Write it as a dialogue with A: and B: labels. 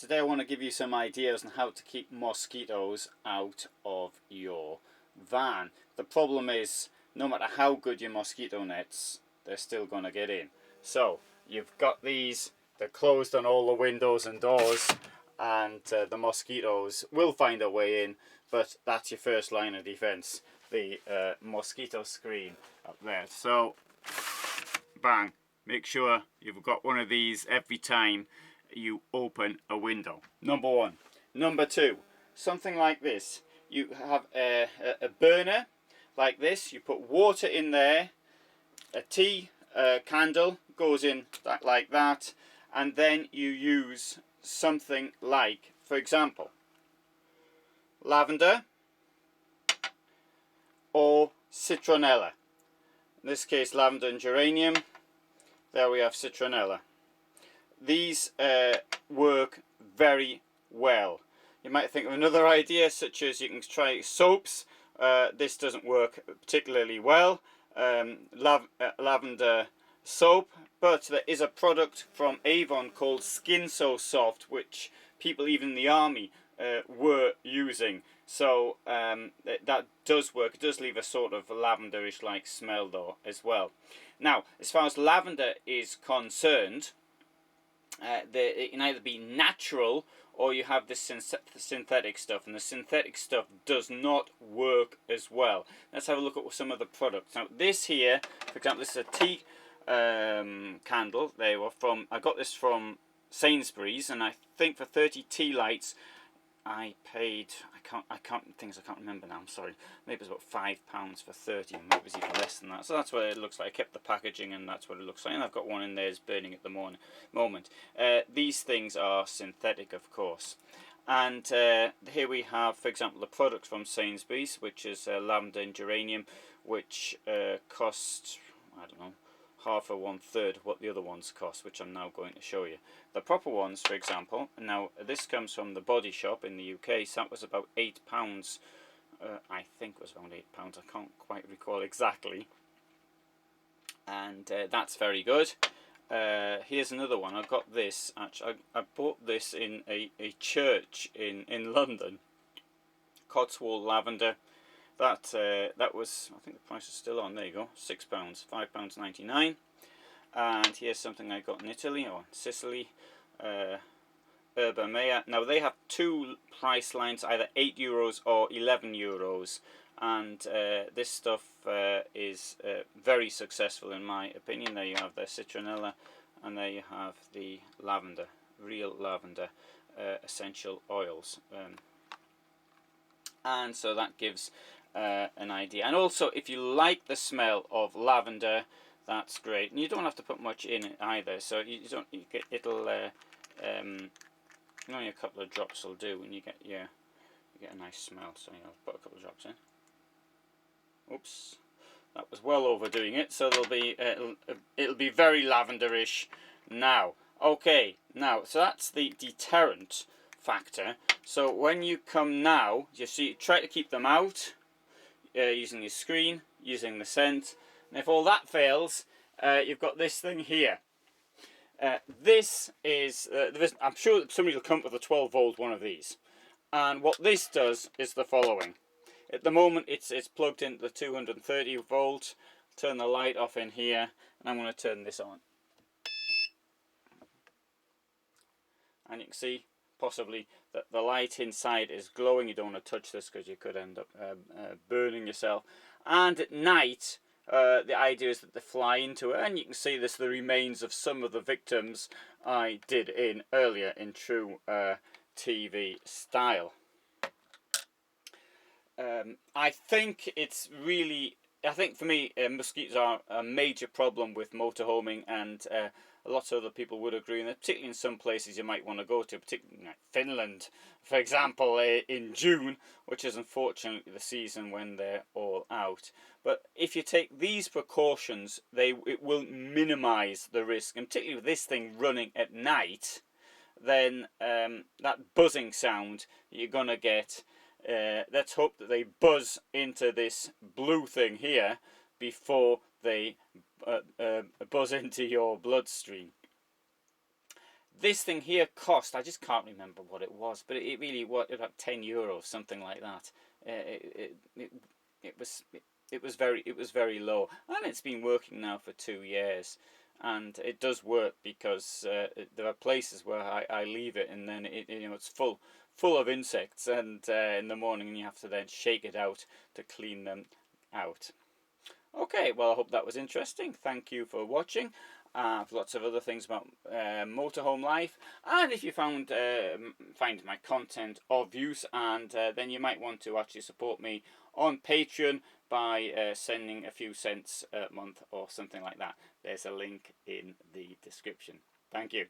A: Today I want to give you some ideas on how to keep mosquitoes out of your van. The problem is, no matter how good your mosquito nets, they're still going to get in. So you've got these, they're closed on all the windows and doors, and the mosquitoes will find a way in, but that's your first line of defense, the mosquito screen up there. So bang, make sure you've got one of these every time you open a window. Number one. Number two, something like this. You have a burner like this, you put water in there, a tea candle goes in like that, and then you use something like, for example, lavender or citronella. In this case, lavender and geranium. There we have citronella. These work very well. You might think of another idea, such as you can try soaps. This doesn't work particularly well, lavender soap, but there is a product from Avon called Skin So Soft, which people even in the army were using. So that does work. It does leave a sort of lavenderish like smell though as well. Now, as far as lavender is concerned, it can either be natural or you have this synthetic stuff, and the synthetic stuff does not work as well. Let's have a look at some of the products. Now this here, for example, this is a tea candle. They were from, I got this from Sainsbury's, and I think for 30 tea lights I paid, I can't remember now, I'm sorry, maybe it was about £5 for 30, maybe it was even less than that. So that's what it looks like. I kept the packaging and that's what it looks like, and I've got one in there that's burning at the moment. These things are synthetic, of course. And here we have, for example, the products from Sainsbury's, which is lavender and geranium, which cost, I don't know, half or 1/3 what the other ones cost, which I'm now going to show you. The proper ones, for example, now this comes from the Body Shop in the UK, so that was about £8. I think it was around £8, I can't quite recall exactly. And that's very good. Here's another one. I got this, actually, I bought this in a church in London. Cotswold lavender. That was, I think the price is still on, there you go, £6, £5.99. And here's something I got in Italy, or Sicily, Erba Mea. Now they have two price lines, either €8 or €11, and this stuff is very successful in my opinion. There you have the citronella, and there you have the lavender, real lavender essential oils. And so that gives an idea. And also, if you like the smell of lavender, that's great. And you don't have to put much in it either. So you don't. It'll only a couple of drops will do, and you get a nice smell. So I'll put a couple of drops in. Oops, that was well overdoing it. So there'll be it'll be very lavenderish now. Okay, now so that's the deterrent factor. So when you come now, you see, try to keep them out using your screen, using the scent, and if all that fails, you've got this thing here. This is, I'm sure somebody will come up with a 12-volt one of these, and what this does is the following. At the moment it's plugged into the 230 volt. Turn the light off in here, and I'm going to turn this on, and you can see possibly that the light inside is glowing. You don't want to touch this because you could end up burning yourself. And at night, the idea is that they fly into it, and you can see this, the remains of some of the victims I did in earlier in true TV style. I think it's really, I think for me, mosquitoes are a major problem with motorhoming, and a lot of other people would agree, and particularly in some places you might want to go to, particularly like Finland, for example, in June, which is unfortunately the season when they're all out. But if you take these precautions, it will minimise the risk, and particularly with this thing running at night, then that buzzing sound you're going to get, let's hope that they buzz into this blue thing here before they buzz into your bloodstream. This thing here cost, I just can't remember what it was, but it really was about €10, something like that. It was it was very low, and it's been working now for 2 years, and it does work because there are places where I leave it, and then it's full of insects, and in the morning you have to then shake it out to clean them out. Okay, well, I hope that was interesting. Thank you for watching. Lots of other things about motorhome life, and if you find my content of use, and then you might want to actually support me on Patreon by sending a few cents a month or something like that. There's a link in the description. Thank you.